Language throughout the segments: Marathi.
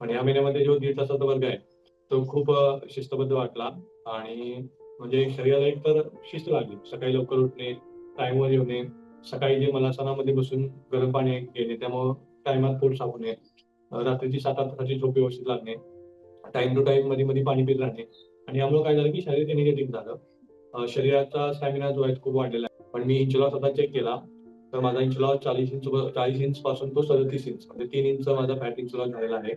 पण या महिन्यामध्ये जो 1.5 तासाचा वर्ग आहे तो खूप शिस्तबद्ध वाटला. आणि म्हणजे शरीराला एक तर शिस्त लागली. सकाळी लवकर उठणे, टाईमवर जेवणे, सकाळी जे मलासनामध्ये बसून गरम पाणी घेणे, त्यामुळं टायमात पोट साफ होणे, रात्रीची 7-8 तासाची झोप व्यवस्थित लागणे, टाइम टू टाइम मध्ये मध्ये पाणी पित राहणे. आणि यामुळे काय झालं की शरीर एनर्जेटिक झालं. शरीराचा स्टॅमिना जो आहे तो खूप वाढलेला आहे. पण मी इंच स्वतः चेक केला, तर माझा इंच 40 इंच पासून तो 37 इंच म्हणजे 3 इंच माझा फॅट इंच झालेला आहे.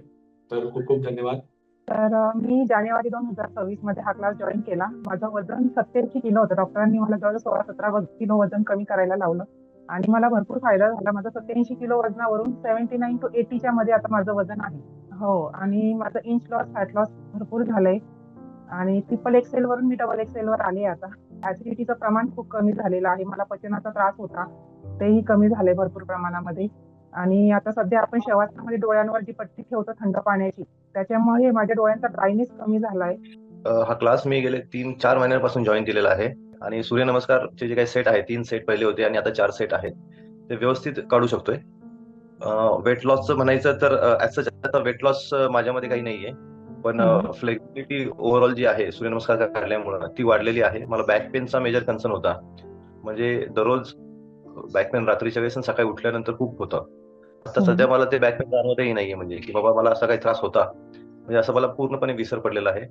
तर खूप खूप धन्यवाद. तर मी जानेवारी 2026 मध्ये हा क्लास जॉईन केला. माझं वजन 87 किलो होतं. डॉक्टरांनी मला जवळ 16-17 किलो वजन कमी करायला लावलं आणि मला भरपूर फायदा झाला. माझं 87 किलो वजनावरून 79 to 80 मध्ये आता माझं वजन आहे. हो, आणि माझं इंच लॉस, फॅट लॉस भरपूर झालंय आणि ट्रिपल एक्सेल वरून मी डबल एक्सेल वर आले आता. ऍसिडिटीचं प्रमाण खूप कमी झालेलं आहे. मला पचनाचा त्रास होता, तेही कमी झालंय भरपूर प्रमाणामध्ये. आणि आता सध्या आपण शवासनामध्ये डोळ्यांवर जी पट्टी ठेवतो थंड पाण्याची, त्याच्यामुळे माझ्या डोळ्यांचा ड्रायनेस कमी झालाय. हा क्लास मी गेले 3-4 महिन्यांपासून जॉईन केलेला आहे आणि सूर्यनमस्कारचे जे काही सेट आहे, 3 सेट पहिले होते आणि आता 4 सेट आहेत, ते व्यवस्थित काढू शकतोय. वेट लॉसचं म्हणायचं तर ऍज सच वेट लॉस माझ्यामध्ये काही नाहीये, पण फ्लेक्सिबिलिटी ओव्हरऑल जी आहे सूर्यनमस्कार काढल्यामुळे ती वाढलेली आहे. मला बॅक पेनचा मेजर कन्सर्न होता, म्हणजे दररोज बॅक पेन रात्रीच्या वेळेस आणि सकाळी उठल्यानंतर खूप होतं. आता सध्या मला ते बॅक पेन जाणवतही नाहीये, म्हणजे की बाबा मला असा काही त्रास होता, म्हणजे असं मला पूर्णपणे विसर पडलेला आहे.